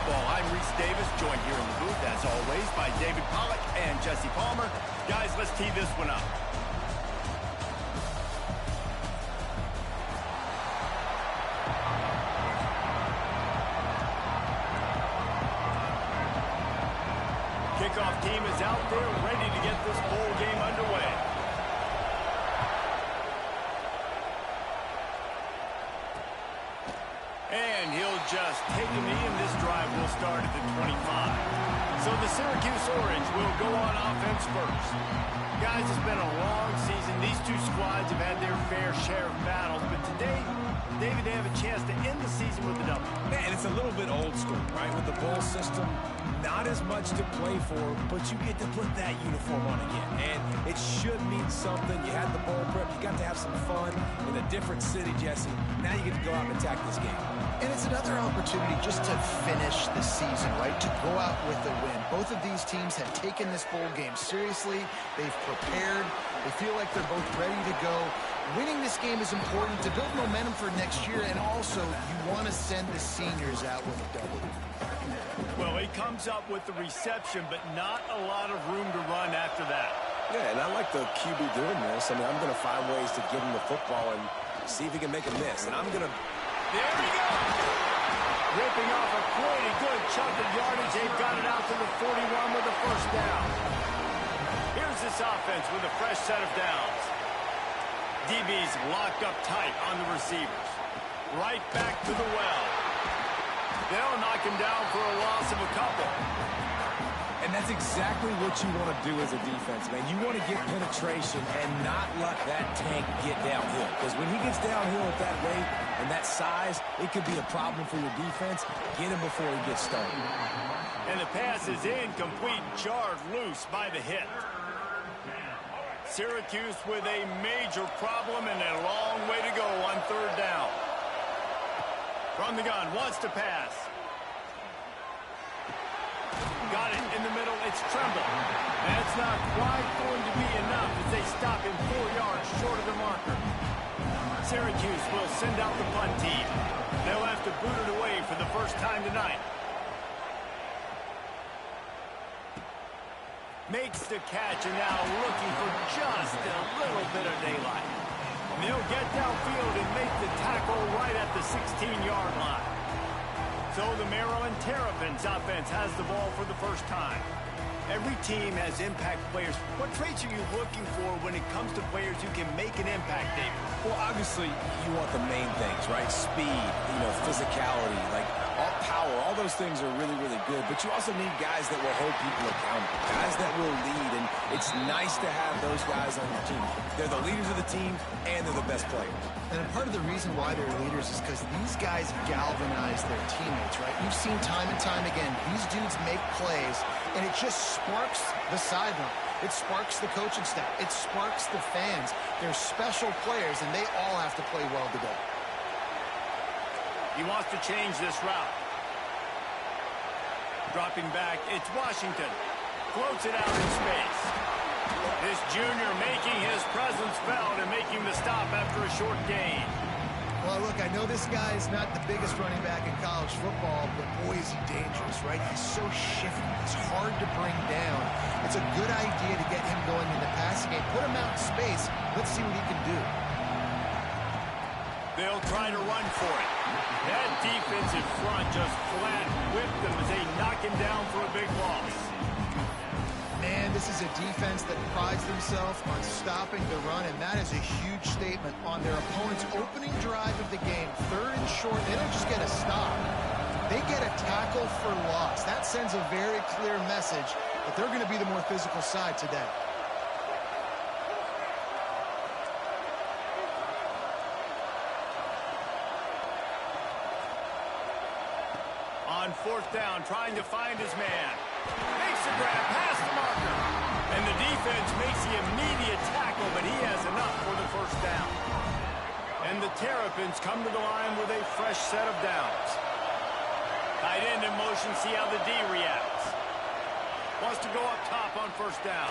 football. I'm Reese Davis, joined here in the booth, as always, by David Pollack and Jesse Palmer. Guys, let's tee this one up. Kickoff team is out there, ready to get this bowl game underway. And he'll just take a knee, and this drive will start at the 25. So the Syracuse Orange will go on offense first. Guys, it's been a long season. These two squads have had their fair share of battles, but today, David, they have a chance to end the season with a W. Man, it's a little bit old school, right? With the bowl system, not as much to play for, but you get to put that uniform on again. And it should mean something. You had the bowl prep. You got to have some fun in a different city, Jesse. Now you get to go out and attack this game. And it's another opportunity just to finish the season, right? To go out with a win. Both of these teams have taken this bowl game seriously. They've prepared. They feel like they're both ready to go. Winning this game is important to build momentum for next year, and also you want to send the seniors out with a W. Well, he comes up with the reception, but not a lot of room to run after that. Yeah, and I like the QB doing this. I mean, I'm going to find ways to give him the football and see if he can make a miss. And I'm going to... There he goes! Ripping off a pretty good chunk of yardage. They've got it out to the 41 with a first down. Here's this offense with a fresh set of downs. DB's locked up tight on the receivers. Right back to the well. They'll knock him down for a loss of a couple. And that's exactly what you want to do as a defense, man. You want to get penetration and not let that tank get downhill. Because when he gets downhill at that rate and that size, it could be a problem for your defense. Get him before he gets started. And the pass is incomplete, jarred loose by the hit. Syracuse with a major problem and a long way to go on third down. From the gun, wants to pass. Got it in the middle, it's Tremble. That's not quite going to be enough as they stop him 4 yards short of the marker. Syracuse will send out the punt team. They'll have to boot it away for the first time tonight. Makes the catch and now looking for just a little bit of daylight. They'll get downfield and make the tackle right at the 16-yard line. So the Maryland Terrapins offense has the ball for the first time. Every team has impact players. What traits are you looking for when it comes to players who can make an impact, David? Well, obviously, you want the main things, right? Speed, physicality, like all power. All those things are really, really good. But you also need guys that will hold people accountable, guys that will lead. And it's nice to have those guys on your team. They're the leaders of the team, and they're the best players. And part of the reason why they're leaders is because these guys galvanize their teammates, right? You've seen time and time again, these dudes make plays, and it just sparks the sideline. It sparks the coaching staff. It sparks the fans. They're special players, and they all have to play well today. He wants to change this route. Dropping back, it's Washington. Floats it out in space. This junior making his presence felt and making the stop after a short gain. Well, look, I know this guy is not the biggest running back in college football, but boy, is he dangerous, right? He's so shifty. He's hard to bring down. It's a good idea to get him going in the passing game. Put him out in space. Let's see what he can do. They'll try to run for it. That defensive front just flat whipped them as they knock him down for a big loss. Man, this is a defense that prides themselves on stopping the run, and that is a huge statement on their opponent's opening drive of the game. Third and short, they don't just get a stop. They get a tackle for loss. That sends a very clear message that they're going to be the more physical side today. On fourth down, trying to find his man. Makes a grab past the marker. And the defense makes the immediate tackle, but he has enough for the first down. And the Terrapins come to the line with a fresh set of downs. Tight end in motion, see how the D reacts. Wants to go up top on first down.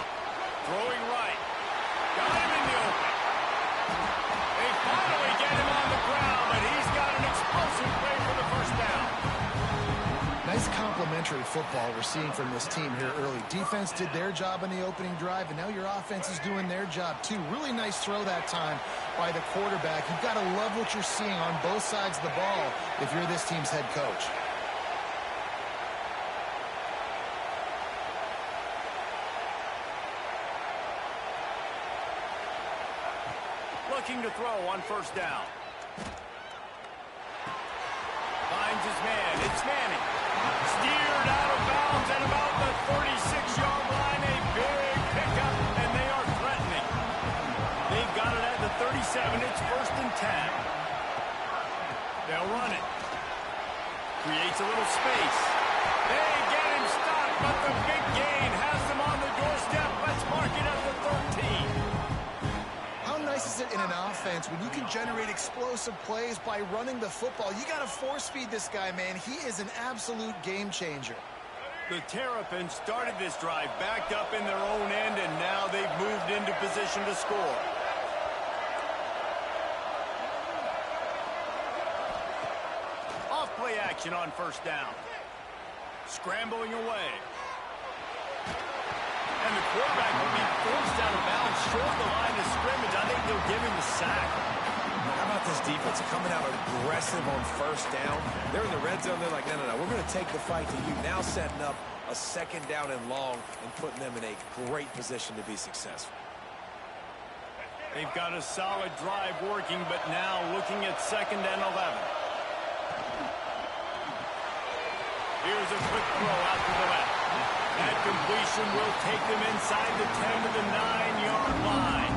Throwing right. Got him in the open. They finally get him on the ground, but he's got an explosive play for the first down. Nice complementary football we're seeing from this team here early. Defense did their job in the opening drive, and now your offense is doing their job too. Really nice throw that time by the quarterback. You've got to love what you're seeing on both sides of the ball if you're this team's head coach. Looking to throw on first down. Finds his man. It's Manning. Steered out of bounds at about the 36-yard line. A big pickup, and they are threatening. They've got it at the 37. It's 1st and 10. They'll run it. Creates a little space. They get him stopped, but the big gain has them on the doorstep. Let's mark it at the 13. How nice is it in an offense when you can generate explosive plays by running the football? You got to force feed this guy, man. He is an absolute game changer. The Terrapins started this drive backed up in their own end, and now they've moved into position to score. Off play action on first down. Scrambling away. And the quarterback will be forced out of bounds short of the line of scrimmage. I think they'll give him the sack. How about this defense coming out aggressive on first down? They're in the red zone. They're like, no, we're going to take the fight to you. Now setting up a 2nd down and long and putting them in a great position to be successful. They've got a solid drive working, but now looking at 2nd and 11. Here's a quick throw out to the left. That completion will take them inside the 10 to the 9-yard line.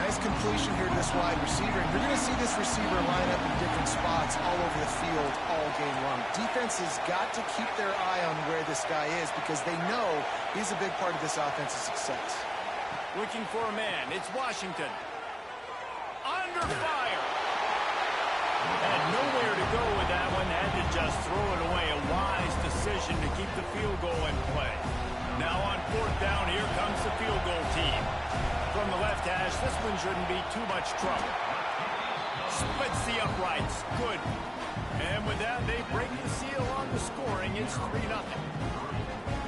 Nice completion here to this wide receiver. And you're going to see this receiver line up in different spots all over the field all game long. Defense has got to keep their eye on where this guy is because they know he's a big part of this offense's success. Looking for a man. It's Washington. Under fire. Had nowhere to go with that one. Had to just throw it away. A wise decision to keep the field goal in play. Now on 4th down, here comes the field goal team. From the left hash, this one shouldn't be too much trouble. Splits the uprights. Good. And with that, they break the seal on the scoring. It's 3-0.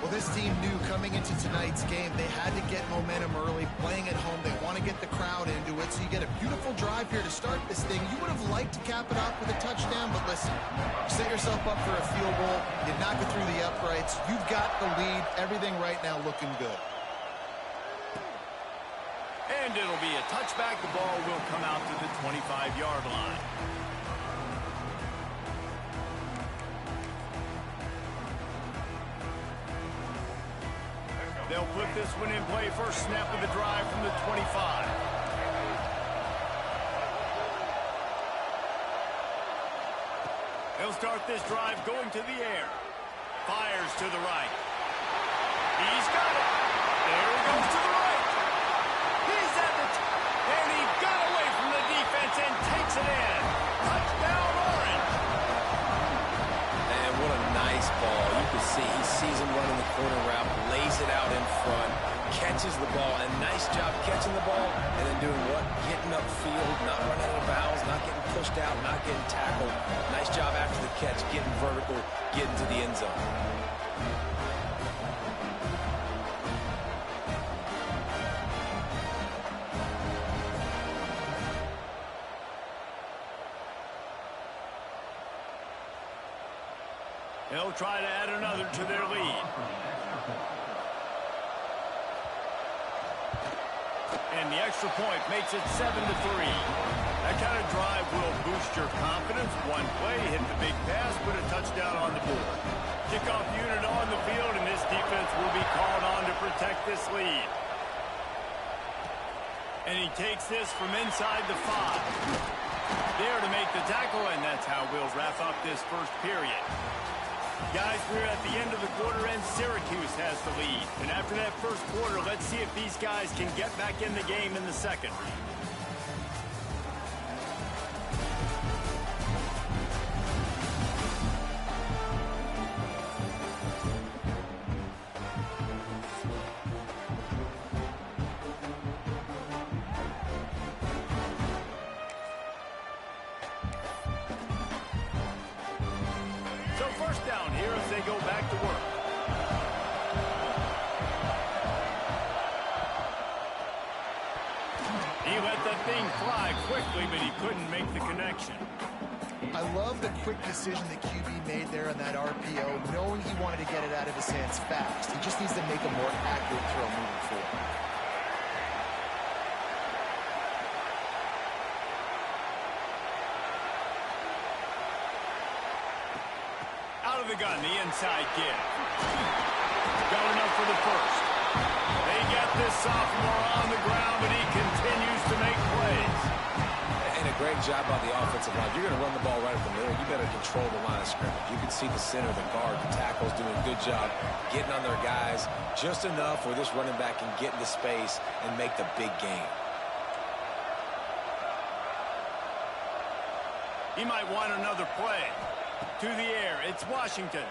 Well, this team knew coming into tonight's game they had to get momentum early, playing at home. They want to get the crowd into it, so you get a beautiful drive here to start this thing. You would have liked to cap it off with a touchdown, but listen, set yourself up for a field goal. You knock it through the uprights. You've got the lead. Everything right now looking good. And it'll be a touchback. The ball will come out to the 25-yard line. They'll put this one in play. First snap of the drive from the 25. They'll start this drive going to the air. Fires to the right. He's got it. There he goes to the right. He's at the and he got away from the defense and takes it in. Touchdown, Orange. And what a nice ball. You can see he sees him running the corner route, lays it out in front, catches the ball, and nice job catching the ball, and then doing what? Getting upfield, not running out of bounds, not getting pushed out, not getting tackled. Nice job after the catch, getting vertical, getting to the end zone. They'll try to add another to their lead. And the extra point makes it 7-3. That kind of drive will boost your confidence. One play, hit the big pass, put a touchdown on the board. Kickoff unit on the field, and this defense will be called on to protect this lead. And he takes this from inside the 5. There to make the tackle, and that's how we'll wrap up this first period. Guys, we're at the end of the quarter, and Syracuse has the lead. And after that first quarter, let's see if these guys can get back in the game in the second. So first down here as they go back to work. He let that thing fly quickly, but he couldn't make the connection. I love the quick decision that QB made there on that RPO, knowing he wanted to get it out of his hands fast. He just needs to make a more accurate throw moving forward. Out of the gun, the inside give. Got enough for the first. They get this sophomore on the ground, but he continues to make plays. And a great job by the offensive line. You're going to run the ball right up the middle. You better control the line of scrimmage. You can see the center, the guard, the tackles doing a good job getting on their guys just enough where this running back can get into space and make the big game. He might want another play. To the air, it's Washington.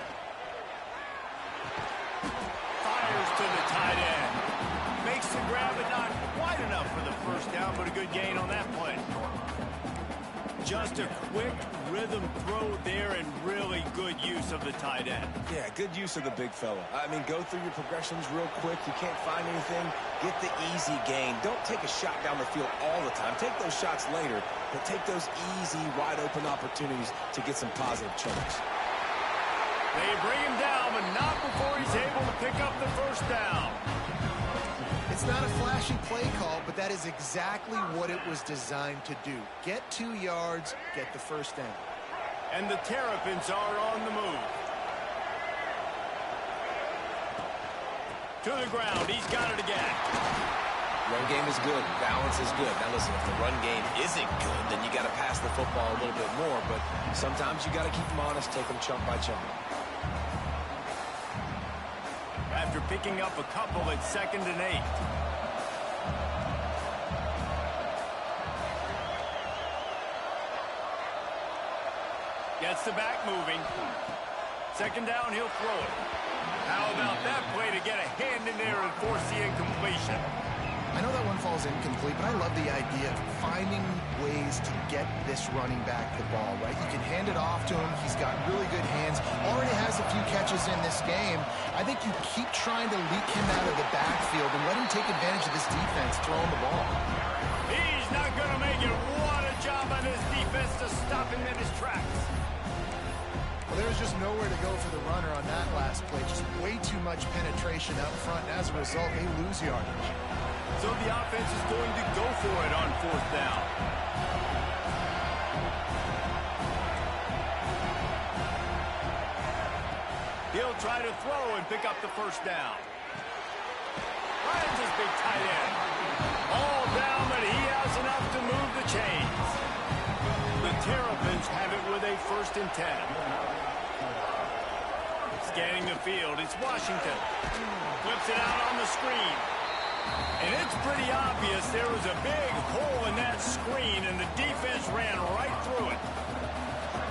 Fires to the tight end. Makes the grab, but not quite enough for the first down, but a good gain on that play. Just a quick rhythm throw there and really good use of the tight end. Yeah, good use of the big fella. I mean, go through your progressions real quick. You can't find anything. Get the easy gain. Don't take a shot down the field all the time. Take those shots later, but take those easy, wide-open opportunities to get some positive chunks. They bring him down, but not before he's able to pick up the first down. It's not a flashy play call, but that is exactly what it was designed to do. Get 2 yards, get the first down. And the Terrapins are on the move. To the ground, he's got it again. Run game is good. Balance is good. Now listen, if the run game isn't good, then you got to pass the football a little bit more. But sometimes you got to keep them honest, take them chunk by chunk. After picking up a couple at 2nd and 8. Gets the back moving. 2nd down, he'll throw it. How about that play to get a hand in there and force the incompletion? I know that one falls incomplete, but I love the idea of finding ways to get this running back the ball, right? You can hand it off to him. He's got really good hands. Already has a few catches in this game. I think you keep trying to leak him out of the backfield and let him take advantage of this defense throwing the ball. He's not going to make it. What a job by this defense to stop him in his tracks. Well, there was just nowhere to go for the runner on that last play. Just way too much penetration up front. And as a result, they lose yardage. So the offense is going to go for it on 4th down. He'll try to throw and pick up the first down. Finds his big tight end. All down, but he has enough to move the chains. The Terrapins have it with a 1st and 10. Scanning the field, it's Washington. Flips it out on the screen. And it's pretty obvious there was a big hole in that screen, and the defense ran right through it.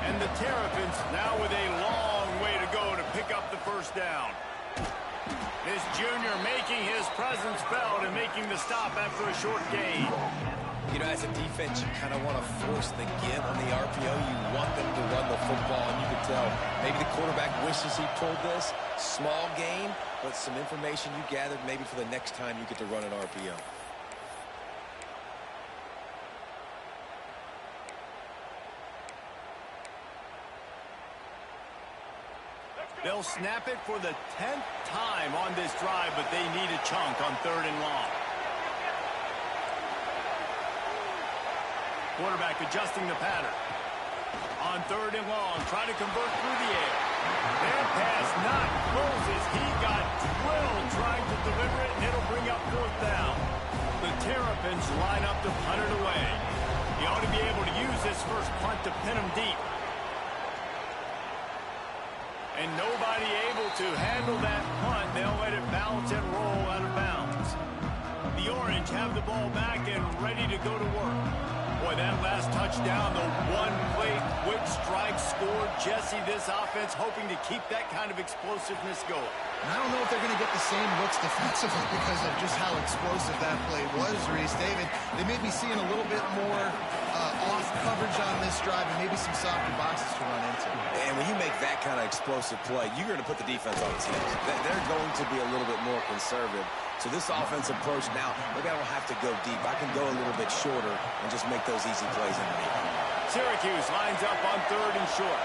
And the Terrapins now with a long way to go to pick up the first down. This junior making his presence felt and making the stop after a short gain. You know, as a defense, you kind of want to force the give on the RPO. You want them to run the football, and you can tell maybe the quarterback wishes he pulled this. Small gain, but some information you gathered maybe for the next time you get to run an RPO. They'll snap it for the 10th time on this drive, but they need a chunk on 3rd and long. Quarterback adjusting the pattern. On 3rd and long, try to convert through the air. That pass not closes. He got drilled trying to deliver it, and it'll bring up 4th down. The Terrapins line up to punt it away. He ought to be able to use this first punt to pin him deep. And nobody able to handle that punt. They'll let it bounce and roll out of bounds. The Orange have the ball back and ready to go to work. Boy, that last touchdown, the one-play quick strike scored. Jesse, this offense hoping to keep that kind of explosiveness going. And I don't know if they're going to get the same looks defensively because of just how explosive that play was, Reese. David, they may be seeing a little bit more off coverage on this drive and maybe some softer boxes to run into. And when you make that kind of explosive play, you're going to put the defense on its heels. They're going to be a little bit more conservative. So this offensive approach now, maybe I don't have to go deep. I can go a little bit shorter and just make those easy plays underneath. Syracuse lines up on 3rd and short.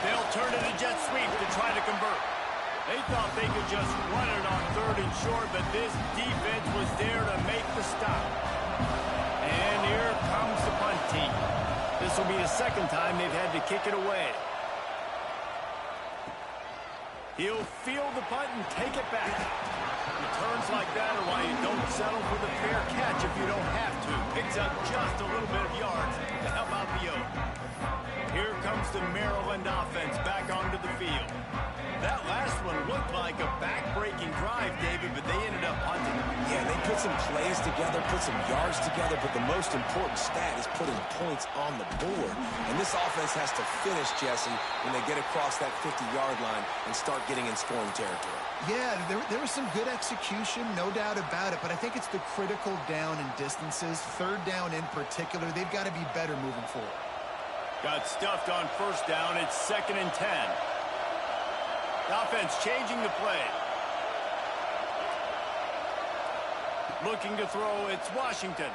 They'll turn to the jet sweep to try to convert. They thought they could just run it on 3rd and short, but this defense was there to make the stop. And here comes the punt team. This will be the 2nd time they've had to kick it away. He'll field the punt and take it back. Returns like that are why you don't settle for the fair catch if you don't have to. Picks up just a little bit of yards to help out the Oak. Here comes the Maryland offense back onto the field. That last one looked like a back-breaking drive, David, but they ended up punting. Yeah, they put some plays together, put some yards together, but the most important stat is putting points on the board. And this offense has to finish, Jesse, when they get across that 50-yard line and start getting in scoring territory. Yeah, there was some good execution, no doubt about it, but I think it's the critical down and distances, 3rd down in particular. They've got to be better moving forward. Got stuffed on 1st down. It's 2nd and 10. The offense changing the play. Looking to throw, it's Washington.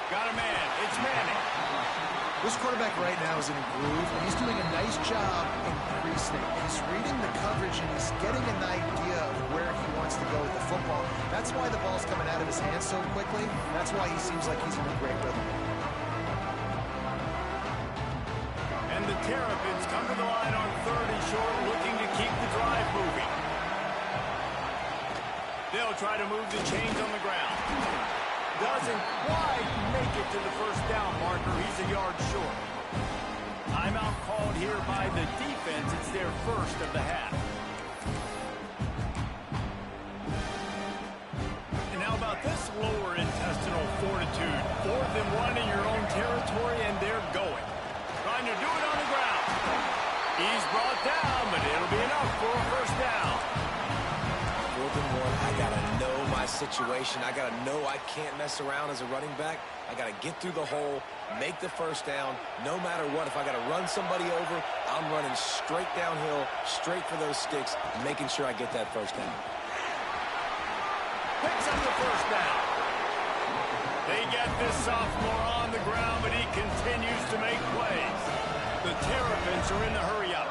Got a man, it's Manning. This quarterback right now is in a groove, and he's doing a nice job in pre-snap. He's reading the coverage, and he's getting an idea of where he wants to go with the football. That's why the ball's coming out of his hands so quickly. That's why he seems like he's in a great rhythm. And the Terrapins come to the line on 3rd and short, looking to keep the drive moving. They'll try to move the chains on the ground. Doesn't quite make it to the 1st down marker. He's a yard short. Timeout called here by the defense. It's their 1st of the half. And how about this lower intestinal fortitude? 4th and 1 in your own territory, and they're going. Trying to do it on the ground. He's brought down, but it'll be enough for a 1st down. 4th and 1, I got to know my situation. I got to know I can't mess around as a running back. I got to get through the hole, make the 1st down, no matter what. If I got to run somebody over, I'm running straight downhill, straight for those sticks, making sure I get that 1st down. Picks up the 1st down. They get this sophomore on the ground, but he continues to make plays. The Terrapins are in the hurry-up.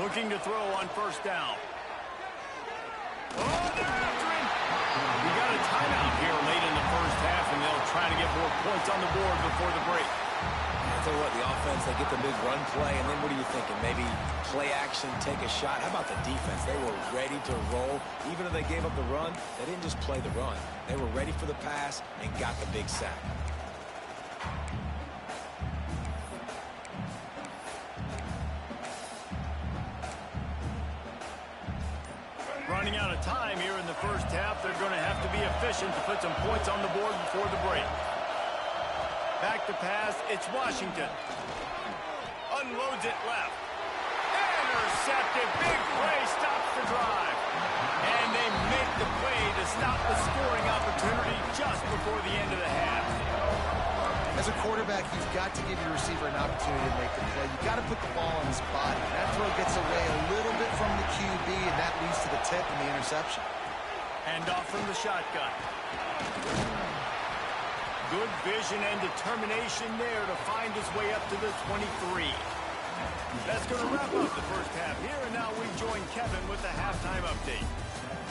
Looking to throw on 1st down. Oh, they're after him! We got a timeout here late in the 1st half, and they'll try to get more points on the board before the break. I tell you what, the offense, they get the big run play, and then what are you thinking? Maybe play action, take a shot. How about the defense? They were ready to roll. Even if they gave up the run, they didn't just play the run. They were ready for the pass and got the big sack. Running out of time here in the 1st half. They're going to have to be efficient to put some points on the board before the break. Back to pass, it's Washington. Unloads it left. Intercepted, big play, stops the drive. And they make the play to stop the scoring opportunity just before the end of the half. As a quarterback, you've got to give your receiver an opportunity to make the play. You've got to put the ball on his body. That throw gets away a little bit from the QB, and that leads to the tip and the interception. Hand off from the shotgun. Good vision and determination there to find his way up to the 23. That's going to wrap up the 1st half here, and now we join Kevin with the halftime update.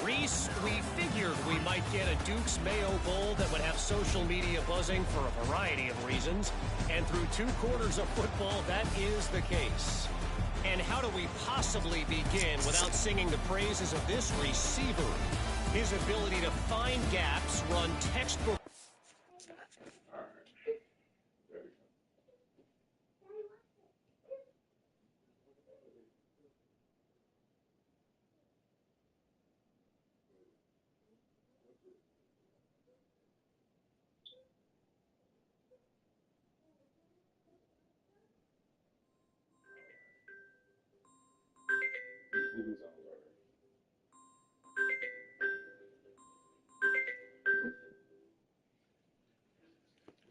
Reese, we figured we might get a Duke's Mayo Bowl that would have social media buzzing for a variety of reasons. And through 2 quarters of football, that is the case. And how do we possibly begin without singing the praises of this receiver? His ability to find gaps, run textbook.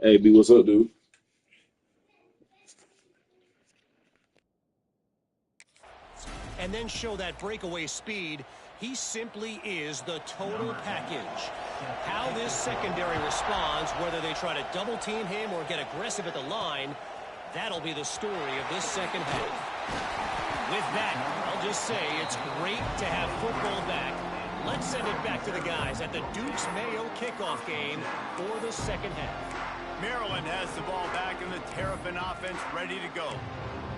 Hey, B, what's up, dude? And then show that breakaway speed. He simply is the total package. How this secondary responds, whether they try to double team him or get aggressive at the line, that'll be the story of this second half. With that, I'll just say it's great to have football back. Let's send it back to the guys at the Dukes Mayo kickoff game for the second half. Maryland has the ball back and the Terrapin offense ready to go.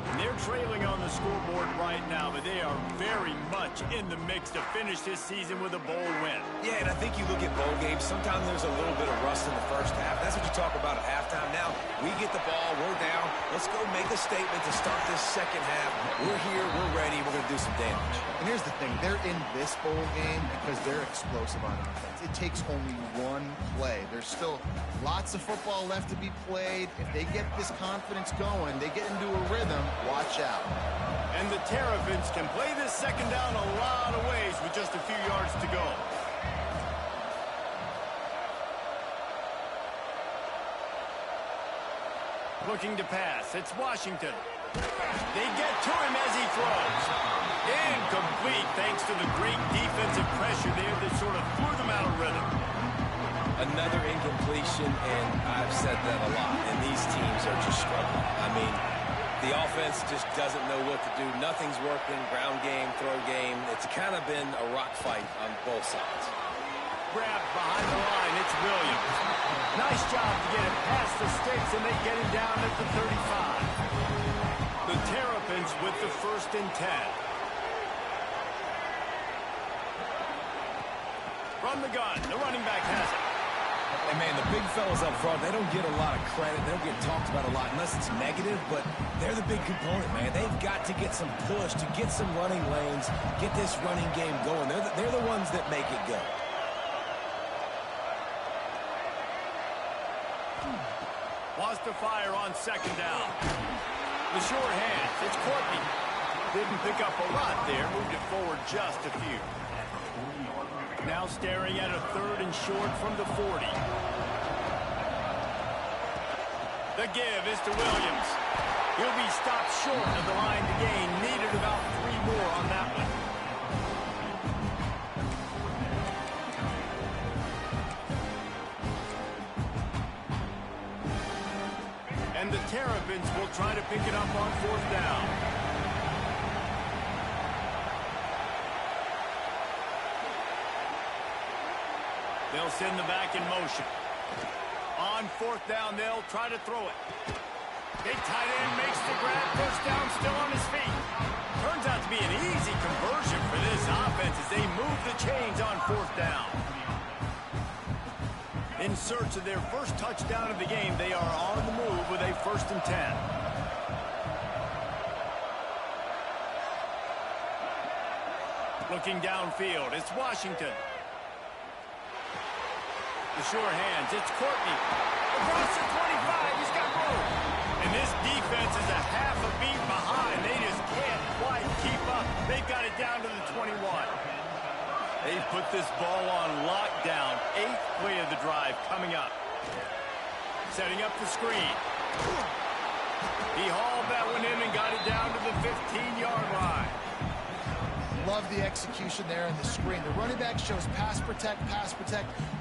And they're trailing on the scoreboard right now, but they are very much in the mix to finish this season with a bowl win. Yeah, and I think you look at bowl games, sometimes there's a little bit of rust in the first half. That's what you talk about at halftime. Now, we get the ball, we're down. Let's go make a statement to start this second half. We're here, we're ready, we're going to do some damage. And here's the thing, they're in this bowl game because they're explosive on offense. It takes only one play. There's still lots of football left to be played. If they get this confidence going, they get into a rhythm, watch out. And the Terrapins can play this second down a lot of ways with just a few yards to go. Looking to pass. It's Washington. They get to him as he throws. Incomplete thanks to the great defensive pressure there that sort of threw them out of rhythm. Another incompletion, and I've said that a lot, and these teams are just struggling. I mean, the offense just doesn't know what to do. Nothing's working. Ground game, throw game. It's kind of been a rock fight on both sides. Grab behind the line. It's Williams. Nice job to get it past the sticks, and they get him down at the 35. The Terrapins with the 1st and 10. From the gun, the running back has it. And, man, the big fellas up front, they don't get a lot of credit. They don't get talked about a lot unless it's negative, but they're the big component, man. They've got to get some push, to get some running lanes, get this running game going. They're the ones that make it go. Wants to fire on 2nd down. The short hands, it's Courtney. Didn't pick up a lot there, moved it forward just a few. Now staring at a 3rd and short from the 40. The give is to Williams. He'll be stopped short of the line to gain. Needed about 3 more on that one. And the Terrapins will try to pick it up on 4th down. They'll send the back in motion. On 4th down, they'll try to throw it. Big tight end makes the grab. 1st down, still on his feet. Turns out to be an easy conversion for this offense as they move the chains on 4th down. In search of their first touchdown of the game, they are on the move with a 1st and 10. Looking downfield, it's Washington. The sure hands, it's Courtney. Across the 25, he's got room. And this defense is a half a beat behind. They just can't quite keep up. They've got it down to the 21. They've put this ball on lockdown. 8th play of the drive coming up. Setting up the screen. He hauled that one in and got it down to the 15-yard line. Love the execution there in the screen. The running back shows pass protect.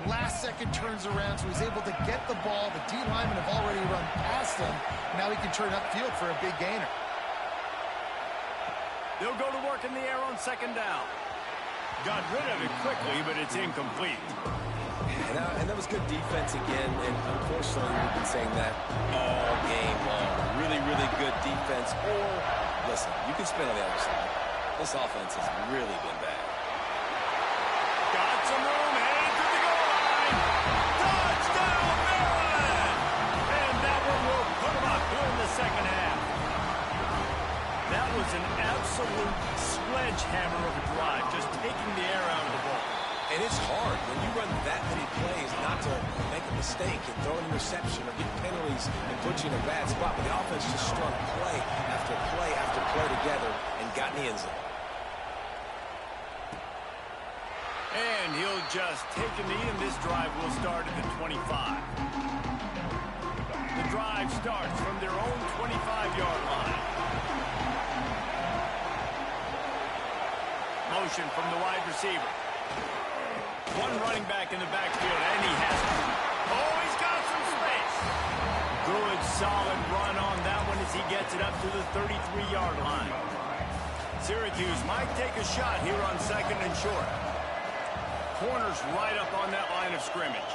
Last second turns around, so he's able to get the ball. The D linemen have already run past him. Now he can turn upfield for a big gainer. They'll go to work in the air on 2nd down. Got rid of it quickly, but it's incomplete. And that was good defense again, and unfortunately we've been saying that all game long. Really, really good defense. Or, listen, you can spin on the other side. This offense has really been bad. Got some room, headed to the goal line. Touchdown, Maryland! And that one will put them up here in the second half. That was an absolute sledgehammer of a drive, just taking the air out of the ball. And it's hard when you run that many plays not to make a mistake and throw an interception or get penalties and put you in a bad spot. But the offense just strung play after play after play together and got in the end zone. And he'll just take a knee, and this drive will start at the 25. drive starts from their own 25-yard line. Motion from the wide receiver. One running back in the backfield, and he has it. Oh, he's got some space. Good, solid run on that one as he gets it up to the 33-yard line. Syracuse might take a shot here on 2nd and short. Corner's right up on that line of scrimmage.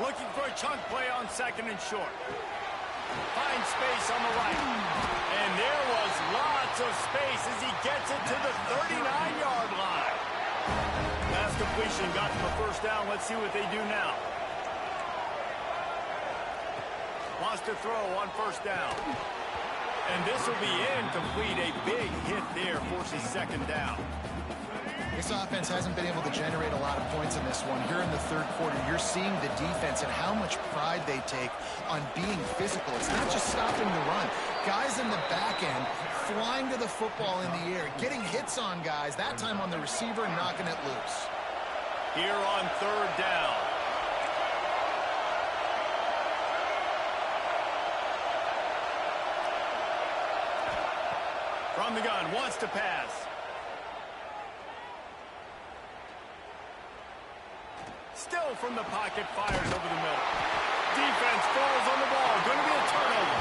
Looking for a chunk play on 2nd and short. Finds space on the right. And there was lots of space as he gets it to the 39-yard line. Last completion got them a first down. Let's see what they do now. Wants to throw on first down. And this will be incomplete. A big hit there forces 2nd down. This offense hasn't been able to generate a lot of points in this one. Here in the 3rd quarter, you're seeing the defense and how much pride they take on being physical. It's not just stopping the run. Guys in the back end flying to the football in the air, getting hits on guys, that time on the receiver, knocking it loose. Here on 3rd down. From the gun, wants to pass. Still from the pocket, fires over the middle. Defense falls on the ball. Going to be a turnover.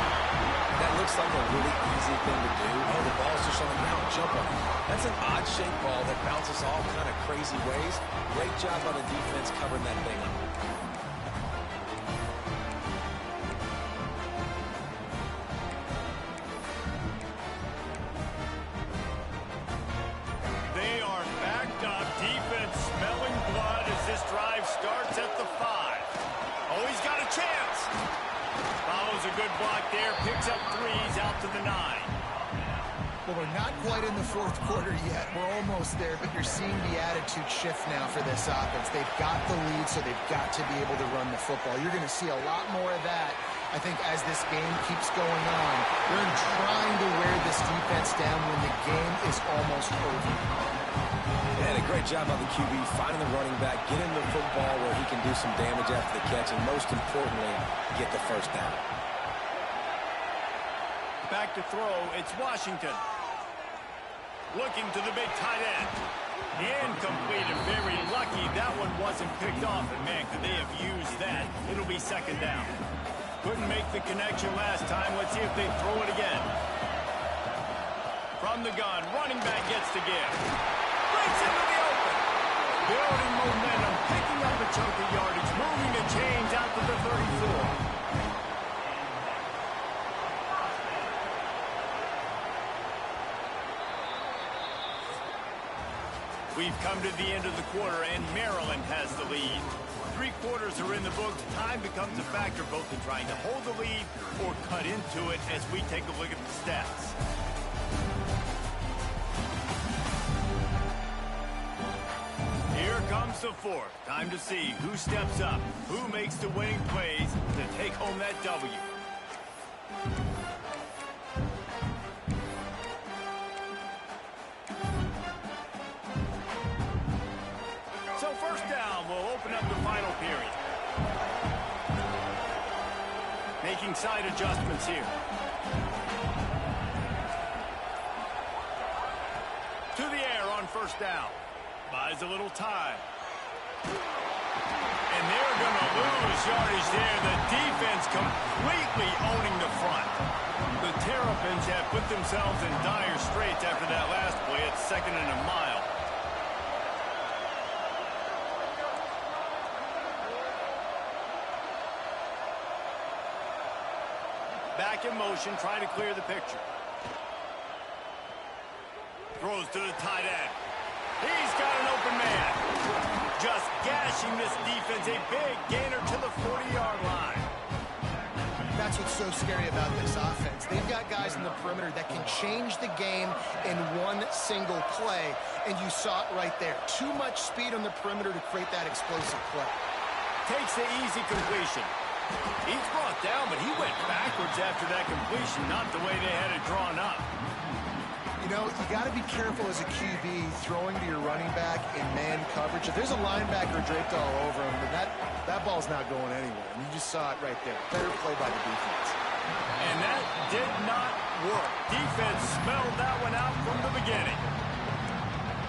That looks like a really easy thing to do. Oh, the ball's just on the ground. Jump on it. That's an odd-shaped ball that bounces all kind of crazy ways. Great job on the defense covering that thing up. They are backed up. Defense smelling blood as this drive starts at the 5. Oh, he's got a chance. Follows a good block there. Picks up 3s out to the 9. Well, we're not quite in the 4th quarter yet. We're almost there, but you're seeing the attitude shift now for this offense. They've got the lead, so they've got to be able to run the football. You're going to see a lot more of that, I think, as this game keeps going on. They're trying to wear this defense down when the game is almost over. And a great job on the QB, finding the running back, getting the football where he can do some damage after the catch, and most importantly, get the first down. Back to throw, it's Washington. Looking to the big tight end. Incomplete and very lucky that one wasn't picked off. And man, could they have used that? It'll be 2nd down. Couldn't make the connection last time. Let's see if they throw it again. From the gun, running back gets to give. Breaks into the open. Building momentum, picking up a chunk of yardage, moving the chains out to the 34. We've come to the end of the quarter, and Maryland has the lead. 3 quarters are in the books. Time becomes a factor both in trying to hold the lead or cut into it as we take a look at the stats. Here comes the 4th. Time to see who steps up, who makes the winning plays to take home that W. So 1st down will open up the final period. Making side adjustments here. To the air on 1st down. Buys a little time. And they're going to lose yardage there. The defense completely owning the front. The Terrapins have put themselves in dire straits after that last play. It's 2nd and a mile. Back in motion, trying to clear the picture. Throws to the tight end. He's got an open man. Just gashing this defense. A big gainer to the 40-yard line. That's what's so scary about this offense. They've got guys in the perimeter that can change the game in one single play, and you saw it right there. Too much speed on the perimeter to create that explosive play. Takes the easy completion. He's brought down, but he went backwards after that completion, not the way they had it drawn up. You know, you got to be careful as a QB throwing to your running back in man coverage. If there's a linebacker draped all over him, then that ball's not going anywhere. And you just saw it right there. Better play by the defense. And that did not work. Defense smelled that one out from the beginning.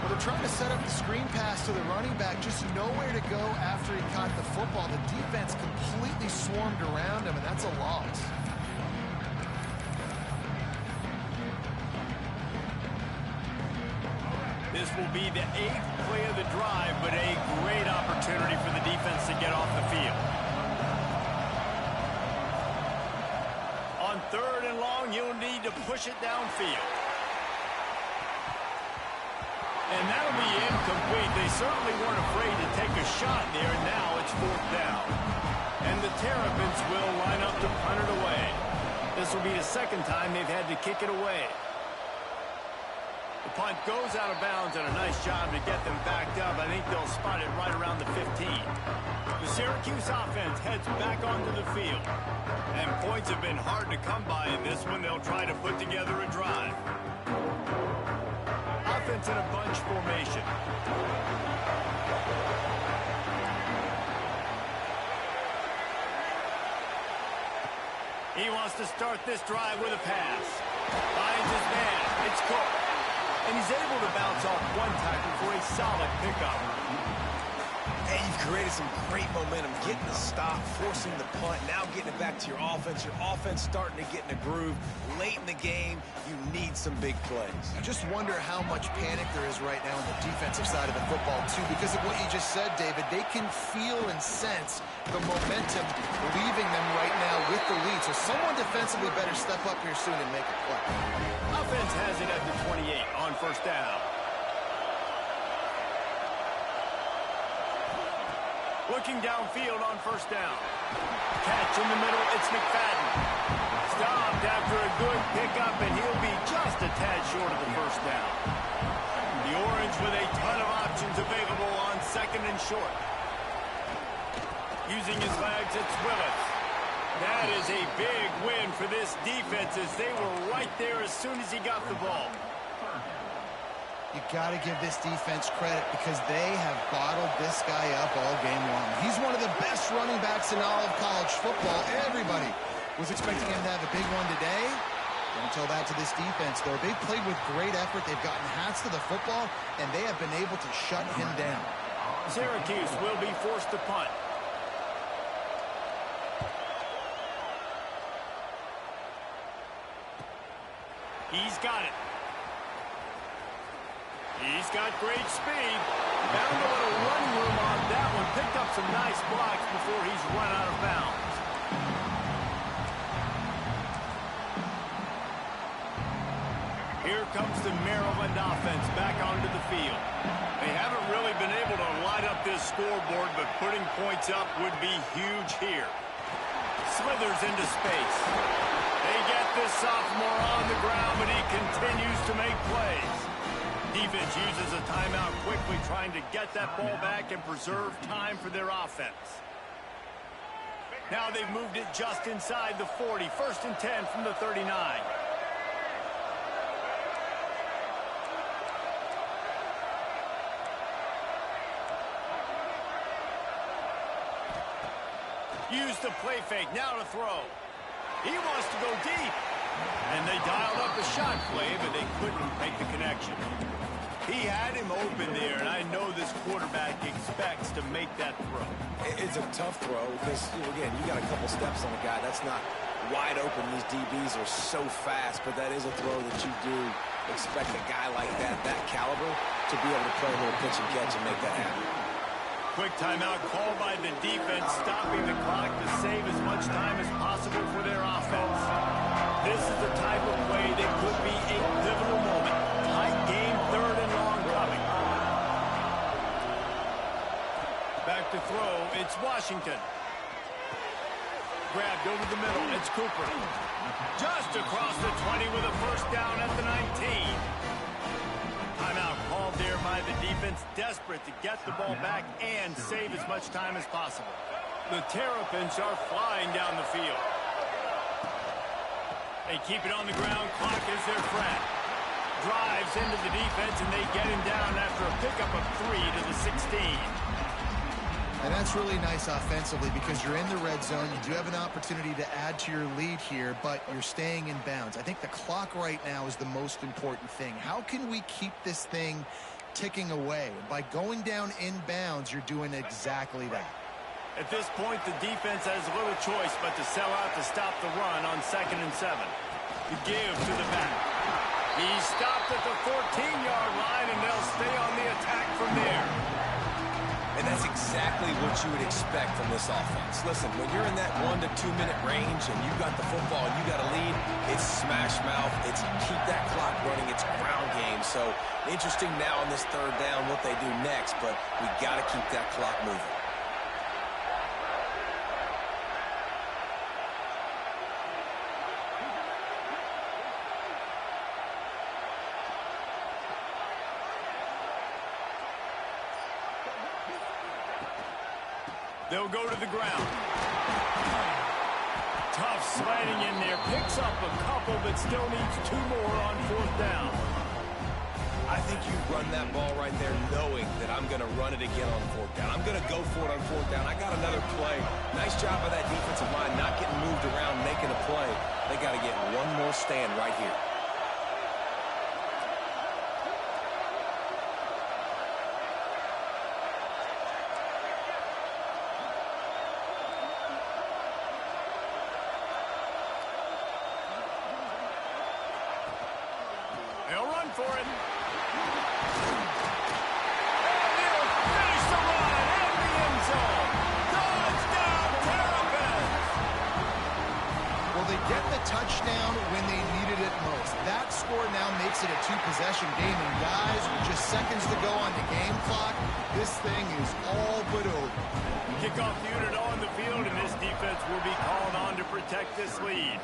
Well, they're trying to set up the screen pass to the running back, just nowhere to go after he caught the football. The defense completely swarmed around him, and that's a loss. This will be the 8th play of the drive, but a great opportunity for the defense to get off the field. On 3rd and long, you'll need to push it downfield. And that'll be incomplete. They certainly weren't afraid to take a shot there, and now it's 4th down. And the Terrapins will line up to punt it away. This will be the 2nd time they've had to kick it away. The punt goes out of bounds, and a nice job to get them backed up. I think they'll spot it right around the 15. The Syracuse offense heads back onto the field. And points have been hard to come by in this one. They'll try to put together a drive. Offense in a bunch formation. He wants to start this drive with a pass. Finds his man. It's Cook. And he's able to bounce off one tackle for a solid pickup. Hey, you've created some great momentum, getting the stop, forcing the punt, now getting it back to your offense. Your offense starting to get in a groove. Late in the game, you need some big plays. I just wonder how much panic there is right now on the defensive side of the football, too, because of what you just said, David. They can feel and sense the momentum leaving them right now with the lead. So someone defensively better step up here soon and make a play. Offense has it at the 28 on 1st down. Looking downfield on 1st down. Catch in the middle, it's McFadden. Stopped after a good pickup, and he'll be just a tad short of the 1st down. The Orange with a ton of options available on 2nd and short. Using his legs, it's Willis. That is a big win for this defense as they were right there as soon as he got the ball. You got to give this defense credit because they have bottled this guy up all game long. He's one of the best running backs in all of college football. Everybody was expecting him to have a big one today. Don't tell that to this defense, though. They've played with great effort. They've gotten hats to the football, and they have been able to shut him down. Syracuse will be forced to punt. He's got it. He's got great speed. Found a little running room on that one. Picked up some nice blocks before he's run out of bounds. Here comes the Maryland offense back onto the field. They haven't really been able to light up this scoreboard, but putting points up would be huge here. Slithers into space. They get this sophomore on the ground, but he continues to make plays. Defense uses a timeout quickly, trying to get that ball back and preserve time for their offense. Now they've moved it just inside the 40. 1st and 10 from the 39. Use the play fake, now to throw. He wants to go deep. And they dialed up a shot play, but they couldn't make the connection. He had him open there, and I know this quarterback expects to make that throw. It's a tough throw because, again, you got a couple steps on the guy. That's not wide open. These DBs are so fast, but that is a throw that you do expect a guy like that caliber, to be able to play a little pitch and catch and make that happen. Quick timeout called by the defense, stopping the clock to save as much time as possible for their offense. This is the type of play that could be a pivotal moment. Tight game, 3rd and long coming. Back to throw, it's Washington. Grabbed over the middle, it's Cooper. Just across the 20 with a 1st down at the 19. Timeout called there by the defense, desperate to get the ball back and save as much time as possible. The Terrapins are flying down the field. They keep it on the ground, clock is their friend. drives into the defense, and they get him down after a pickup of 3 to the 16. And that's really nice offensively because you're in the red zone. You do have an opportunity to add to your lead here, but you're staying in bounds. I think the clock right now is the most important thing. How can we keep this thing ticking away? By going down in bounds, you're doing exactly that. At this point, the defense has little choice but to sell out to stop the run on 2nd and 7. The give to the back. He's stopped at the 14-yard line, and they'll stay on the attack from there. And that's exactly what you would expect from this offense. Listen, when you're in that 1 to 2 minute range and you got the football and you got a lead, it's smash mouth, it's keep that clock running, it's ground game. So interesting now on this 3rd down what they do next, but we got to keep that clock moving. They'll go to the ground. Tough sliding in there. Picks up a couple, but still needs 2 more on 4th down. I think you run that ball right there knowing that I'm going to run it again on 4th down. I'm going to go for it on 4th down. I got another play. Nice job by that defensive line not getting moved around, making a play. They got to get one more stand right here. They'll run for it. And he'll finish the run in the end zone. Touchdown, Terrapins! Well, they get the touchdown when they needed it most. That score now makes it a 2-possession game. And guys, with just seconds to go on the game clock, this thing is all but over. Kickoff unit on the field, and this defense will be called on to protect this lead.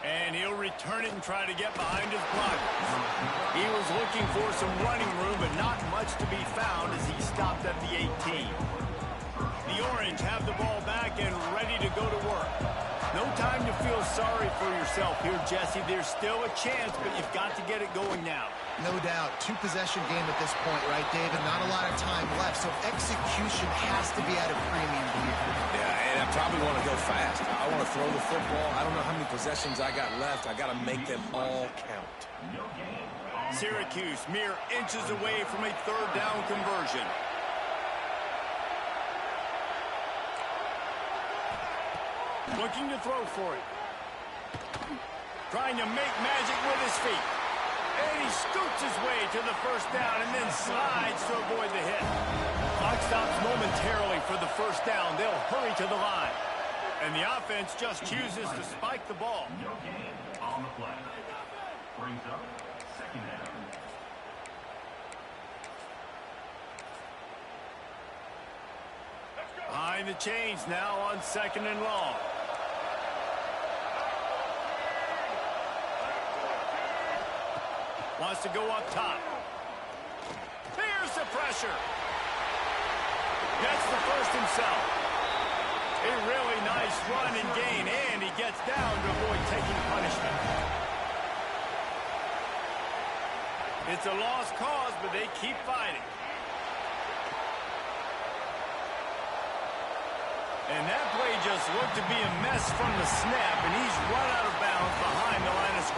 And he'll return it and try to get behind his blockers. He was looking for some running room, but not much to be found as he stopped at the 18. The Orange have the ball back and ready to go to work. No time to feel sorry for yourself here, Jesse. There's still a chance, but you've got to get it going now. No doubt. 2-possession game at this point, right, David? Not a lot of time left, so execution has to be at a premium here. Yeah, and I probably want to go fast. I want to throw the football. I don't know how many possessions I got left. I got to make them all count. Syracuse mere inches away from a 3rd down conversion. Looking to throw for it. Trying to make magic with his feet. And he scoots his way to the 1st down and then slides to avoid the hit. Clock stops momentarily for the 1st down. They'll hurry to the line. And the offense just chooses to spike the ball. No gain on the play. Brings up 2nd down. Behind the chains now on 2nd and long. Wants to go up top. Here's the pressure. Gets the 1st himself. A really nice run and gain, and he gets down to avoid taking punishment. It's a lost cause, but they keep fighting. And that play just looked to be a mess from the snap, and he's run out of bounds behind the line of scrimmage.